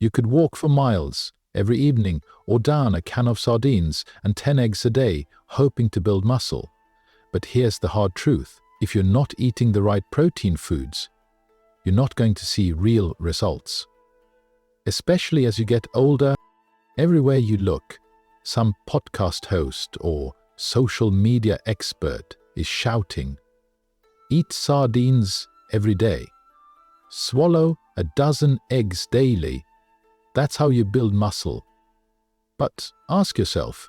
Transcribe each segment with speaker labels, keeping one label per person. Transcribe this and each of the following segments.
Speaker 1: You could walk for miles every evening or down a can of sardines and 10 eggs a day, hoping to build muscle. But here's the hard truth. If you're not eating the right protein foods, you're not going to see real results. Especially as you get older, everywhere you look, some podcast host or social media expert is shouting, "Eat sardines every day. Swallow a dozen eggs daily. That's how you build muscle." But ask yourself,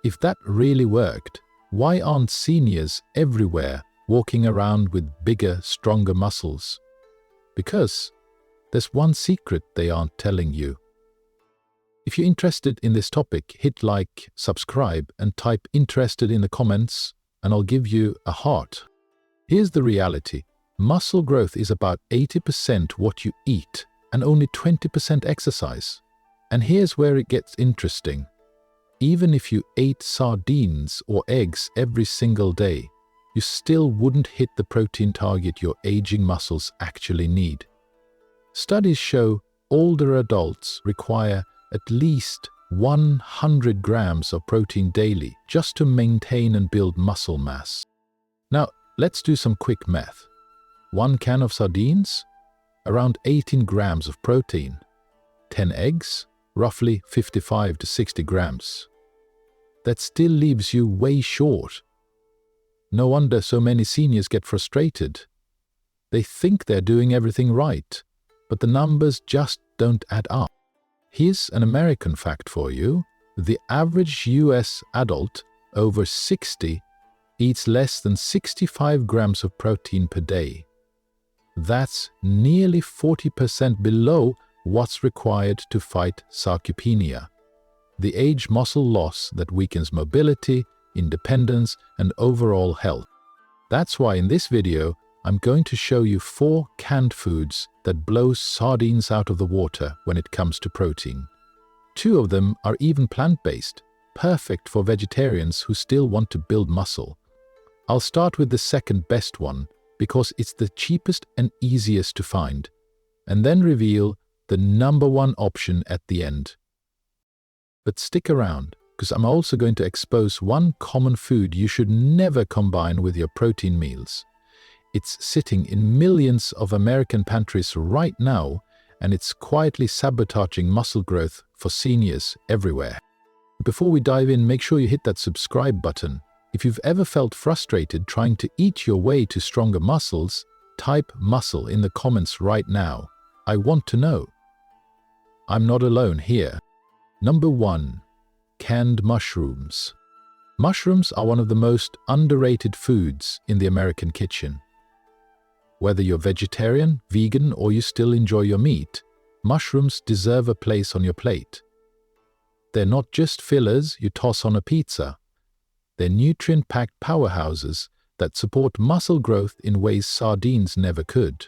Speaker 1: if that really worked, why aren't seniors everywhere walking around with bigger, stronger muscles? Because there's one secret they aren't telling you. If you're interested in this topic, hit like, subscribe, and type "interested" in the comments, and I'll give you a heart. Here's the reality. Muscle growth is about 80% what you eat and only 20% exercise. And here's where it gets interesting. Even if you ate sardines or eggs every single day, you still wouldn't hit the protein target your aging muscles actually need. Studies show older adults require at least 100 grams of protein daily just to maintain and build muscle mass. Now, let's do some quick math. 1 can of sardines, around 18 grams of protein. 10 eggs, roughly 55 to 60 grams. That still leaves you way short. No wonder so many seniors get frustrated. They think they're doing everything right, but the numbers just don't add up. Here's an American fact for you. The average US adult over 60 eats less than 65 grams of protein per day. That's nearly 40% below what's required to fight sarcopenia, the age muscle loss that weakens mobility, independence, and overall health. That's why in this video, I'm going to show you 4 canned foods that blow sardines out of the water when it comes to protein. 2 of them are even plant-based, perfect for vegetarians who still want to build muscle. I'll start with the second best one because it's the cheapest and easiest to find, and then reveal the number 1 option at the end. But stick around, because I'm also going to expose one common food you should never combine with your protein meals. It's sitting in millions of American pantries right now, and it's quietly sabotaging muscle growth for seniors everywhere. Before we dive in, make sure you hit that subscribe button. If you've ever felt frustrated trying to eat your way to stronger muscles, type "muscle" in the comments right now. I want to know. I'm not alone here. Number 1. Canned mushrooms. Mushrooms are one of the most underrated foods in the American kitchen. Whether you're vegetarian, vegan, or you still enjoy your meat, mushrooms deserve a place on your plate. They're not just fillers you toss on a pizza. They're nutrient-packed powerhouses that support muscle growth in ways sardines never could.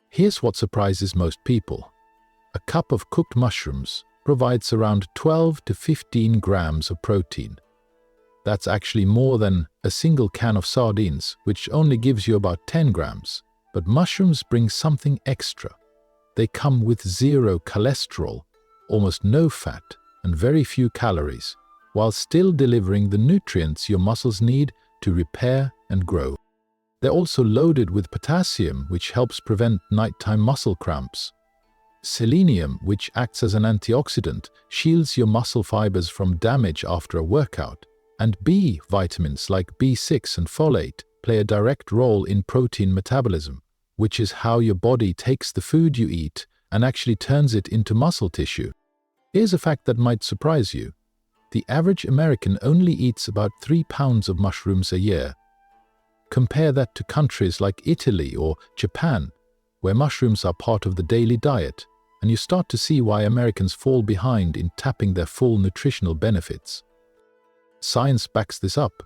Speaker 1: Here's what surprises most people. A cup of cooked mushrooms provides around 12 to 15 grams of protein. That's actually more than a single can of sardines, which only gives you about 10 grams. But mushrooms bring something extra. They come with 0 cholesterol, almost no fat, and very few calories, while still delivering the nutrients your muscles need to repair and grow. They're also loaded with potassium, which helps prevent nighttime muscle cramps. Selenium, which acts as an antioxidant, shields your muscle fibers from damage after a workout. And B vitamins like B6 and folate play a direct role in protein metabolism, which is how your body takes the food you eat and actually turns it into muscle tissue. Here's a fact that might surprise you. The average American only eats about 3 pounds of mushrooms a year. Compare that to countries like Italy or Japan, where mushrooms are part of the daily diet, and you start to see why Americans fall behind in tapping their full nutritional benefits. Science backs this up.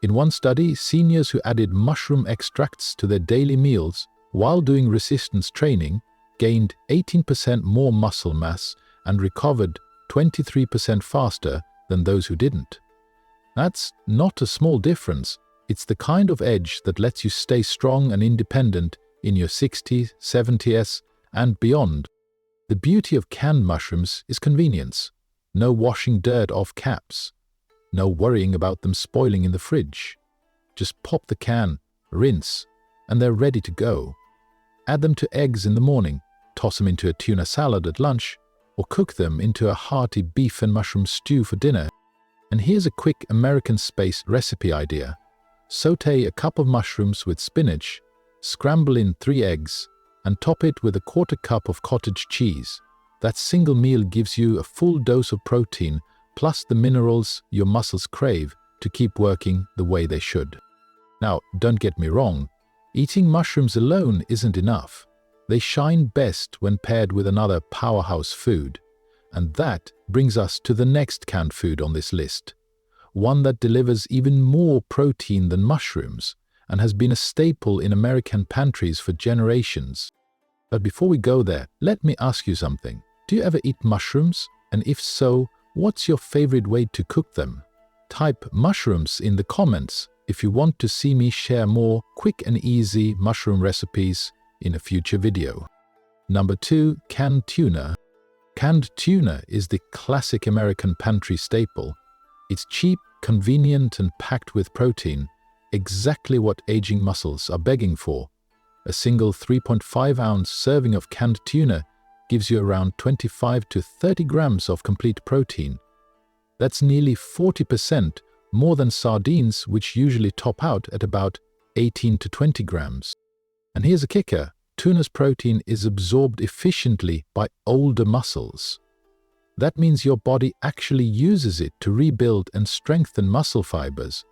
Speaker 1: In one study, seniors who added mushroom extracts to their daily meals while doing resistance training gained 18% more muscle mass and recovered 23% faster than those who didn't. That's not a small difference. It's the kind of edge that lets you stay strong and independent in your 60s, 70s, and beyond. The beauty of canned mushrooms is convenience. No washing dirt off caps. No worrying about them spoiling in the fridge. Just pop the can, rinse, and they're ready to go. Add them to eggs in the morning, toss them into a tuna salad at lunch, or cook them into a hearty beef and mushroom stew for dinner. And here's a quick American space recipe idea. Sauté a cup of mushrooms with spinach, scramble in 3 eggs, and top it with a 1/4 cup of cottage cheese. That single meal gives you a full dose of protein plus the minerals your muscles crave to keep working the way they should. Now, don't get me wrong, eating mushrooms alone isn't enough. They shine best when paired with another powerhouse food. And that brings us to the next canned food on this list, one that delivers even more protein than mushrooms and has been a staple in American pantries for generations. But before we go there, let me ask you something. Do you ever eat mushrooms? And if so, what's your favorite way to cook them? Type mushrooms in the comments if you want to see me share more quick and easy mushroom recipes in a future video. Number 2, canned tuna. Canned tuna is the classic American pantry staple. It's cheap, convenient, and packed with protein, exactly what aging muscles are begging for. A single 3.5-ounce serving of canned tuna gives you around 25 to 30 grams of complete protein. That's nearly 40% more than sardines, which usually top out at about 18 to 20 grams. And here's a kicker. Tuna's protein is absorbed efficiently by older muscles. That means your body actually uses it to rebuild and strengthen muscle fibers,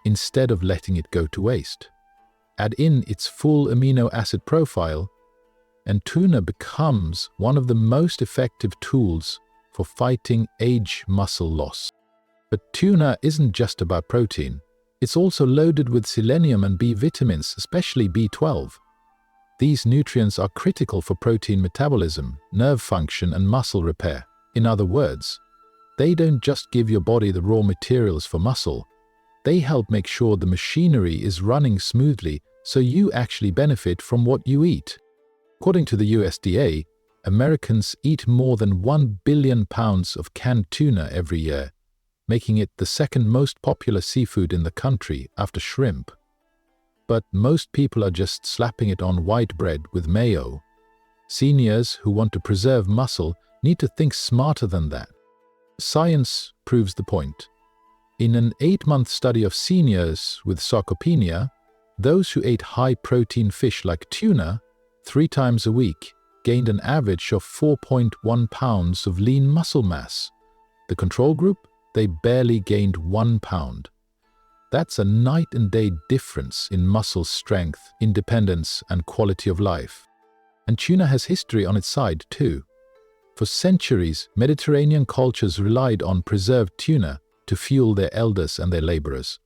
Speaker 1: instead of letting it go to waste. Add in its full amino acid profile, and tuna becomes one of the most effective tools for fighting age muscle loss. But tuna isn't just about protein. It's also loaded with selenium and B vitamins, especially B12. These nutrients are critical for protein metabolism, nerve function, and muscle repair. In other words, they don't just give your body the raw materials for muscle. They help make sure the machinery is running smoothly so you actually benefit from what you eat. According to the USDA, Americans eat more than 1 billion pounds of canned tuna every year, making it the second most popular seafood in the country after shrimp. But most people are just slapping it on white bread with mayo. Seniors who want to preserve muscle need to think smarter than that. Science proves the point. In an 8-month study of seniors with sarcopenia, those who ate high-protein fish like tuna 3 times a week gained an average of 4.1 pounds of lean muscle mass. The control group, they barely gained 1 pound. That's a night and day difference in muscle strength, independence, and quality of life. And tuna has history on its side too. For centuries, Mediterranean cultures relied on preserved tuna to fuel their elders and their laborers.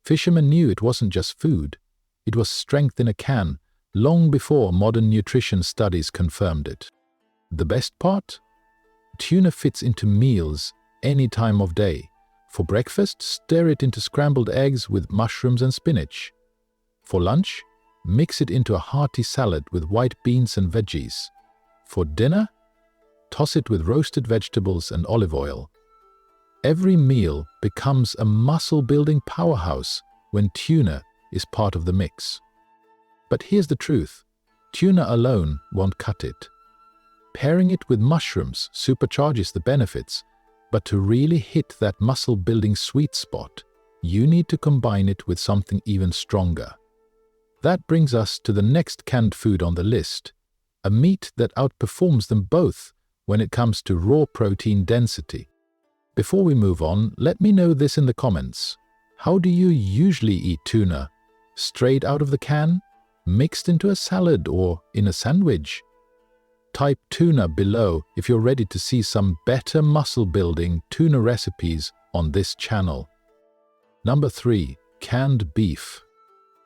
Speaker 1: Fishermen knew it wasn't just food. It was strength in a can, long before modern nutrition studies confirmed it. The best part? Tuna fits into meals any time of day. For breakfast, stir it into scrambled eggs with mushrooms and spinach. For lunch, mix it into a hearty salad with white beans and veggies. For dinner, toss it with roasted vegetables and olive oil. Every meal becomes a muscle-building powerhouse when tuna is part of the mix. But here's the truth. Tuna alone won't cut it. Pairing it with mushrooms supercharges the benefits, but to really hit that muscle-building sweet spot, you need to combine it with something even stronger. That brings us to the next canned food on the list, a meat that outperforms them both when it comes to raw protein density. Before we move on, let me know this in the comments. How do you usually eat tuna? Straight out of the can? Mixed into a salad or in a sandwich? Type tuna below if you're ready to see some better muscle-building tuna recipes on this channel. Number 3. Canned beef.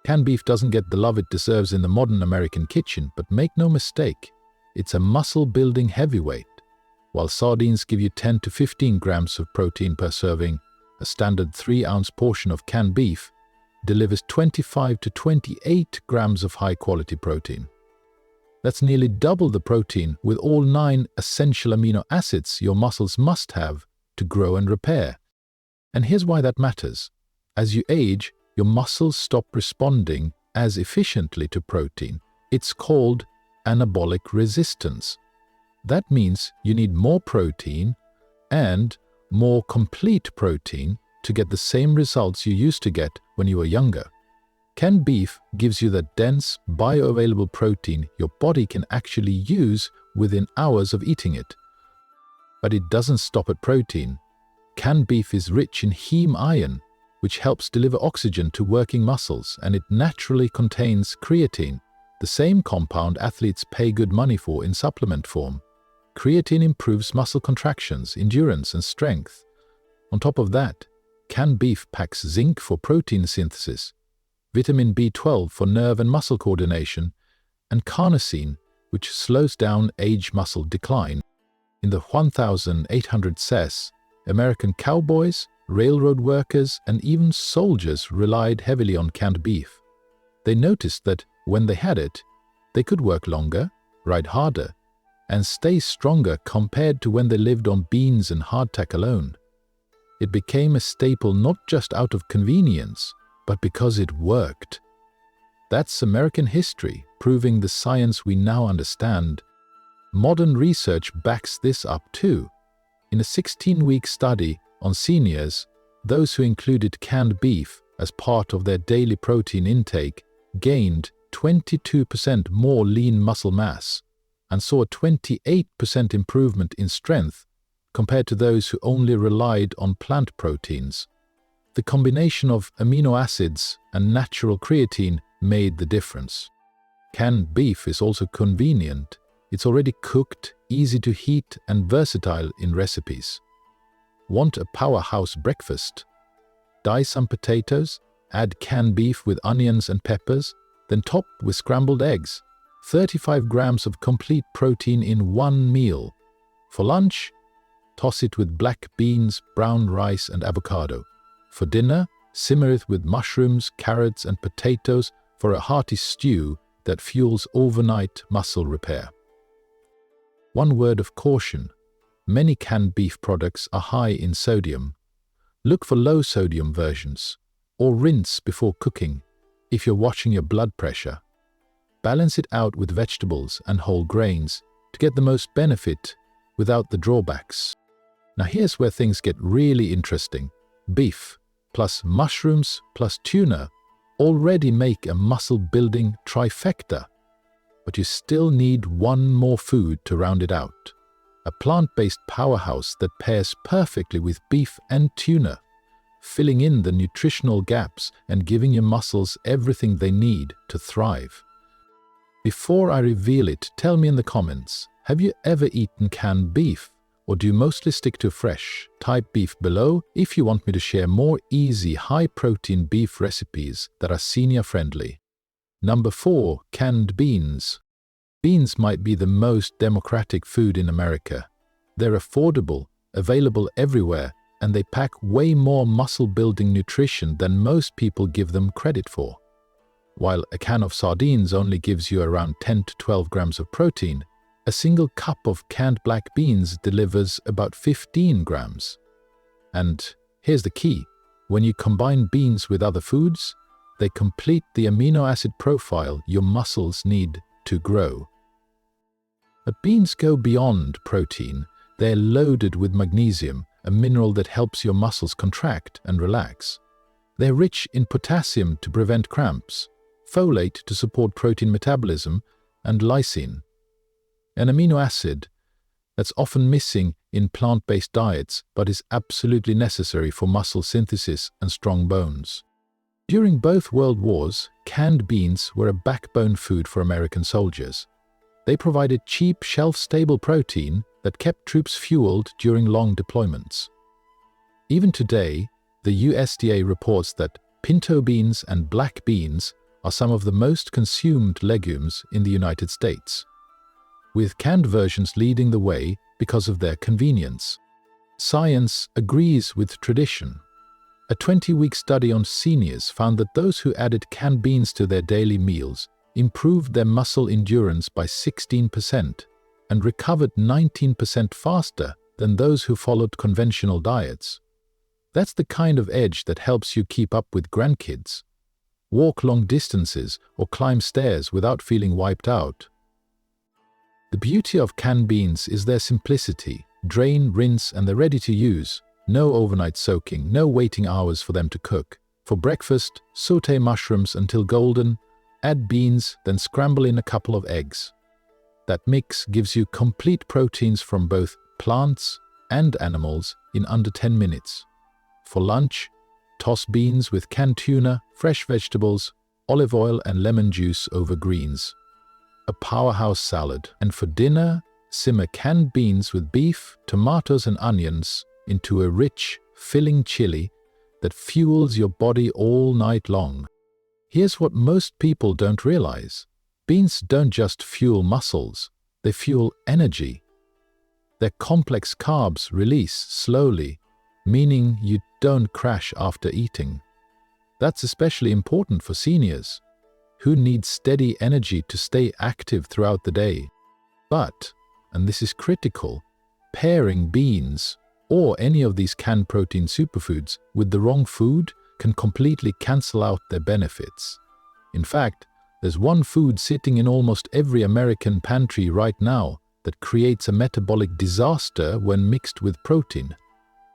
Speaker 1: Canned beef doesn't get the love it deserves in the modern American kitchen, but make no mistake, it's a muscle-building heavyweight. While sardines give you 10 to 15 grams of protein per serving, a standard 3-ounce portion of canned beef delivers 25 to 28 grams of high-quality protein. That's nearly double the protein with all 9 essential amino acids your muscles must have to grow and repair. And here's why that matters. As you age, your muscles stop responding as efficiently to protein. It's called anabolic resistance. That means you need more protein and more complete protein to get the same results you used to get when you were younger. Canned beef gives you the dense, bioavailable protein your body can actually use within hours of eating it. But it doesn't stop at protein. Canned beef is rich in heme iron, which helps deliver oxygen to working muscles, and it naturally contains creatine, the same compound athletes pay good money for in supplement form. Creatine improves muscle contractions, endurance, and strength. On top of that, canned beef packs zinc for protein synthesis, vitamin B12 for nerve and muscle coordination, and carnosine, which slows down age muscle decline. In the 1800 CES, American cowboys, railroad workers, and even soldiers relied heavily on canned beef. They noticed that when they had it, they could work longer, ride harder, and stay stronger compared to when they lived on beans and hardtack alone. It became a staple not just out of convenience, but because it worked. That's American history, proving the science we now understand. Modern research backs this up too. In a 16-week study on seniors, those who included canned beef as part of their daily protein intake gained 22% more lean muscle mass and saw a 28% improvement in strength compared to those who only relied on plant proteins. The combination of amino acids and natural creatine made the difference. Canned beef is also convenient. It's already cooked, easy to heat, and versatile in recipes. Want a powerhouse breakfast? Dice some potatoes, add canned beef with onions and peppers, then top with scrambled eggs. 35 grams of complete protein in one meal. For lunch, toss it with black beans, brown rice, and avocado. For dinner, simmer it with mushrooms, carrots, and potatoes for a hearty stew that fuels overnight muscle repair. One word of caution: many canned beef products are high in sodium. Look for low-sodium versions, or rinse before cooking if you're watching your blood pressure. Balance it out with vegetables and whole grains to get the most benefit without the drawbacks. Now here's where things get really interesting. Beef plus mushrooms plus tuna already make a muscle-building trifecta, but you still need one more food to round it out. A plant-based powerhouse that pairs perfectly with beef and tuna, filling in the nutritional gaps and giving your muscles everything they need to thrive. Before I reveal it, tell me in the comments, have you ever eaten canned beef? Or do you mostly stick to fresh? Type beef below if you want me to share more easy, high-protein beef recipes that are senior-friendly. Number 4. Canned beans. Beans might be the most democratic food in America. They're affordable, available everywhere, and they pack way more muscle-building nutrition than most people give them credit for. While a can of sardines only gives you around 10 to 12 grams of protein, a single cup of canned black beans delivers about 15 grams. And here's the key: when you combine beans with other foods, they complete the amino acid profile your muscles need to grow. But beans go beyond protein. They're loaded with magnesium, a mineral that helps your muscles contract and relax. They're rich in potassium to prevent cramps, folate to support protein metabolism, and lysine, an amino acid that's often missing in plant-based diets but is absolutely necessary for muscle synthesis and strong bones. During both World Wars, canned beans were a backbone food for American soldiers. They provided cheap, shelf-stable protein that kept troops fueled during long deployments. Even today, the USDA reports that pinto beans and black beans are some of the most consumed legumes in the United States, with canned versions leading the way because of their convenience. Science agrees with tradition. A 20-week study on seniors found that those who added canned beans to their daily meals improved their muscle endurance by 16% and recovered 19% faster than those who followed conventional diets. That's the kind of edge that helps you keep up with grandkids, walk long distances, or climb stairs without feeling wiped out. The beauty of canned beans is their simplicity. Drain, rinse, and they're ready to use. No overnight soaking, no waiting hours for them to cook. For breakfast, sauté mushrooms until golden, add beans, then scramble in a couple of eggs. That mix gives you complete proteins from both plants and animals in under 10 minutes. For lunch, toss beans with canned tuna, fresh vegetables, olive oil and lemon juice over greens. A powerhouse salad. And for dinner, simmer canned beans with beef, tomatoes and onions into a rich, filling chili that fuels your body all night long. Here's what most people don't realize. Beans don't just fuel muscles, they fuel energy. Their complex carbs release slowly, meaning you don't crash after eating. That's especially important for seniors, who need steady energy to stay active throughout the day. But, and this is critical, pairing beans or any of these canned protein superfoods with the wrong food can completely cancel out their benefits. In fact, there's one food sitting in almost every American pantry right now that creates a metabolic disaster when mixed with protein.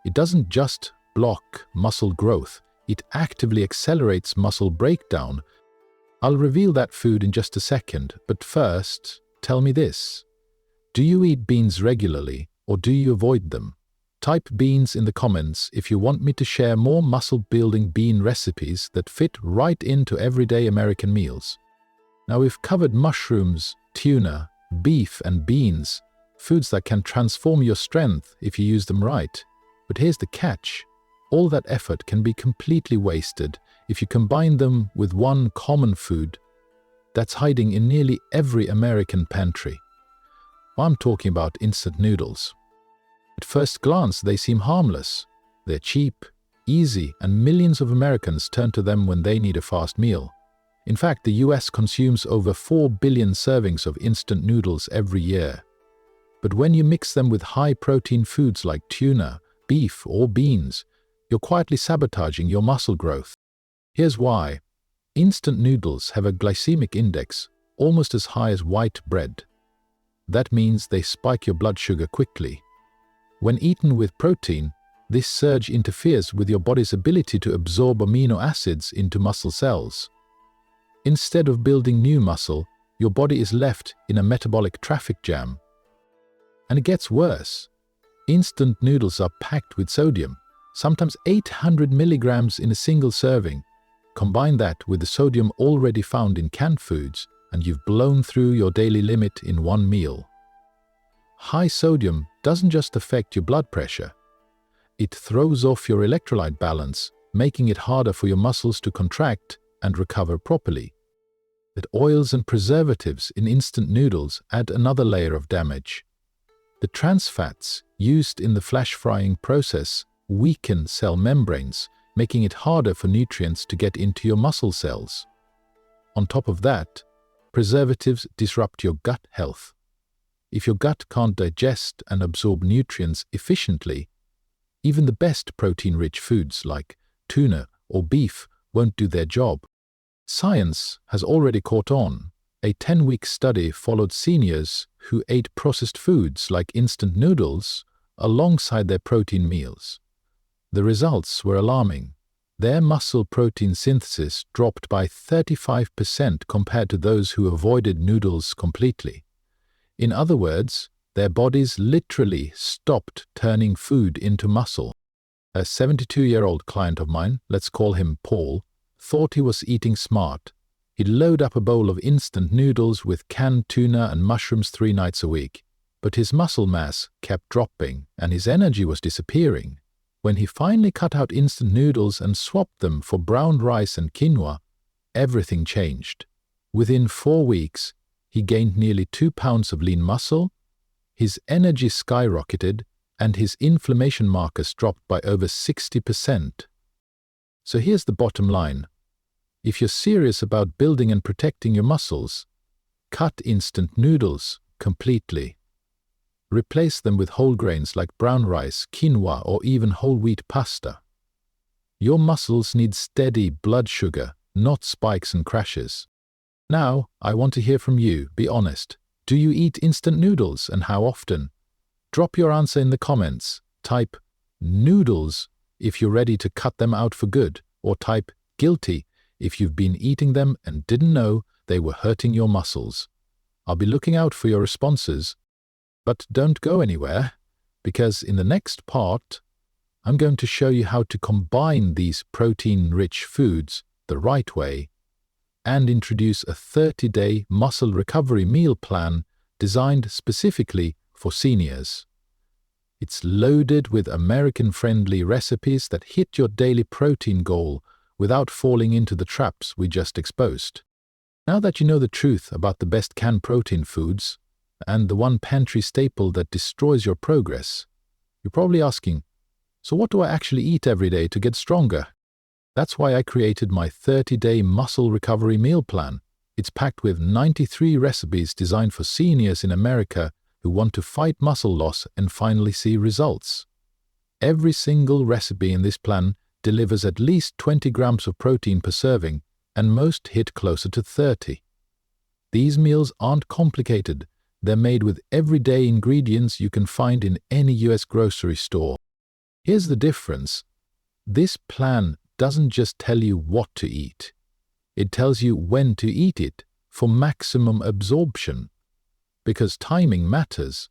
Speaker 1: It doesn't just block muscle growth, it actively accelerates muscle breakdown. I'll reveal that food in just a second, but first, tell me this. Do you eat beans regularly, or do you avoid them? Type beans in the comments if you want me to share more muscle-building bean recipes that fit right into everyday American meals. Now we've covered mushrooms, tuna, beef and beans, foods that can transform your strength if you use them right. But here's the catch. All that effort can be completely wasted if you combine them with one common food that's hiding in nearly every American pantry. I'm talking about instant noodles. At first glance, they seem harmless. They're cheap, easy, and millions of Americans turn to them when they need a fast meal. In fact, the US consumes over 4 billion servings of instant noodles every year. But when you mix them with high-protein foods like tuna, beef, or beans, you're quietly sabotaging your muscle growth. Here's why. Instant noodles have a glycemic index almost as high as white bread. That means they spike your blood sugar quickly. When eaten with protein, this surge interferes with your body's ability to absorb amino acids into muscle cells. Instead of building new muscle, your body is left in a metabolic traffic jam. And it gets worse. Instant noodles are packed with sodium, sometimes 800 milligrams in a single serving. Combine that with the sodium already found in canned foods, and you've blown through your daily limit in one meal. High sodium doesn't just affect your blood pressure. It throws off your electrolyte balance, making it harder for your muscles to contract and recover properly. But oils and preservatives in instant noodles add another layer of damage. The trans fats used in the flash frying process weaken cell membranes, making it harder for nutrients to get into your muscle cells. On top of that, preservatives disrupt your gut health. If your gut can't digest and absorb nutrients efficiently, even the best protein-rich foods like tuna or beef won't do their job. Science has already caught on. A 10-week study followed seniors who ate processed foods like instant noodles alongside their protein meals. The results were alarming. Their muscle protein synthesis dropped by 35% compared to those who avoided noodles completely. In other words, their bodies literally stopped turning food into muscle. A 72-year-old client of mine, let's call him Paul, thought he was eating smart. He'd load up a bowl of instant noodles with canned tuna and mushrooms 3 nights a week. But his muscle mass kept dropping and his energy was disappearing. When he finally cut out instant noodles and swapped them for brown rice and quinoa, everything changed. Within 4 weeks, he gained nearly 2 pounds of lean muscle, his energy skyrocketed, and his inflammation markers dropped by over 60%. So here's the bottom line. If you're serious about building and protecting your muscles, cut instant noodles completely. Replace them with whole grains like brown rice, quinoa, or even whole wheat pasta. Your muscles need steady blood sugar, not spikes and crashes. Now, I want to hear from you. Be honest. Do you eat instant noodles, and how often? Drop your answer in the comments. Type noodles if you're ready to cut them out for good, or type guilty if you've been eating them and didn't know they were hurting your muscles. I'll be looking out for your responses. But don't go anywhere, because in the next part, I'm going to show you how to combine these protein-rich foods the right way and introduce a 30-day muscle recovery meal plan designed specifically for seniors. It's loaded with American-friendly recipes that hit your daily protein goal without falling into the traps we just exposed. Now that you know the truth about the best canned protein foods and the one pantry staple that destroys your progress, you're probably asking, so what do I actually eat every day to get stronger? That's why I created my 30-day muscle recovery meal plan. It's packed with 93 recipes designed for seniors in America who want to fight muscle loss and finally see results. Every single recipe in this plan delivers at least 20 grams of protein per serving, and most hit closer to 30. These meals aren't complicated. They're made with everyday ingredients you can find in any US grocery store. Here's the difference. This plan doesn't just tell you what to eat. It tells you when to eat it for maximum absorption, because timing matters.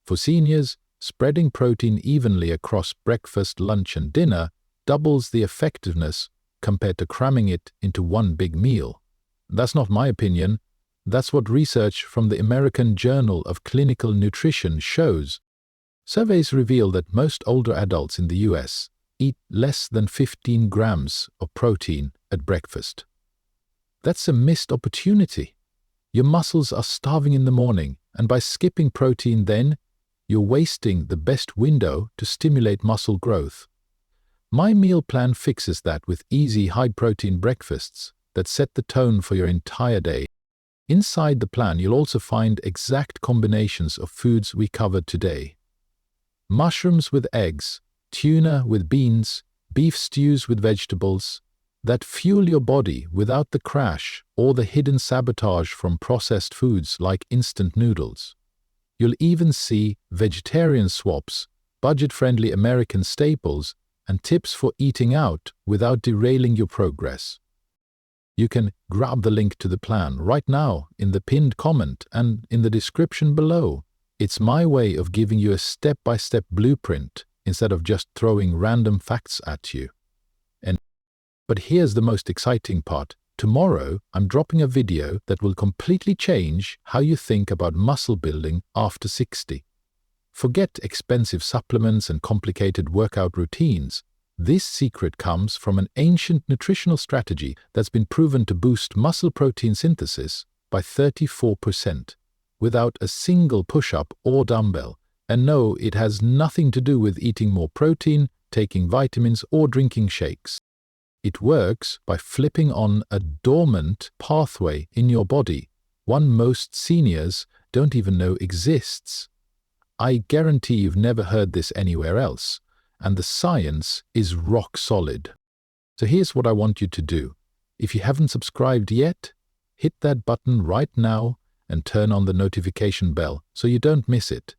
Speaker 1: For seniors, spreading protein evenly across breakfast, lunch, and dinner doubles the effectiveness compared to cramming it into one big meal. That's not my opinion. That's what research from the American Journal of Clinical Nutrition shows. Surveys reveal that most older adults in the US eat less than 15 grams of protein at breakfast. That's a missed opportunity. Your muscles are starving in the morning, and by skipping protein then, you're wasting the best window to stimulate muscle growth. My meal plan fixes that with easy high-protein breakfasts that set the tone for your entire day. Inside the plan, you'll also find exact combinations of foods we covered today. Mushrooms with eggs, tuna with beans, beef stews with vegetables, that fuel your body without the crash or the hidden sabotage from processed foods like instant noodles. You'll even see vegetarian swaps, budget-friendly American staples, and tips for eating out without derailing your progress. You can grab the link to the plan right now in the pinned comment and in the description below. It's my way of giving you a step-by-step blueprint instead of just throwing random facts at you. But here's the most exciting part. Tomorrow, I'm dropping a video that will completely change how you think about muscle building after 60. Forget expensive supplements and complicated workout routines. This secret comes from an ancient nutritional strategy that's been proven to boost muscle protein synthesis by 34% without a single push-up or dumbbell. And no, it has nothing to do with eating more protein, taking vitamins, or drinking shakes. It works by flipping on a dormant pathway in your body, one most seniors don't even know exists. I guarantee you've never heard this anywhere else, and the science is rock solid. So here's what I want you to do. If you haven't subscribed yet, hit that button right now and turn on the notification bell so you don't miss it.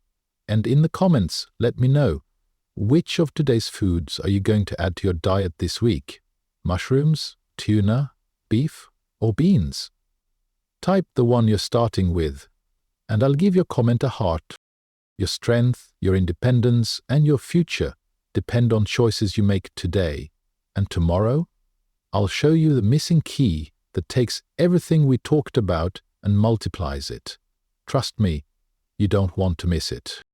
Speaker 1: And in the comments, let me know, which of today's foods are you going to add to your diet this week? Mushrooms, tuna, beef, or beans? Type the one you're starting with, and I'll give your comment a heart. Your strength, your independence, and your future depend on choices you make today. And tomorrow, I'll show you the missing key that takes everything we talked about and multiplies it. Trust me, you don't want to miss it.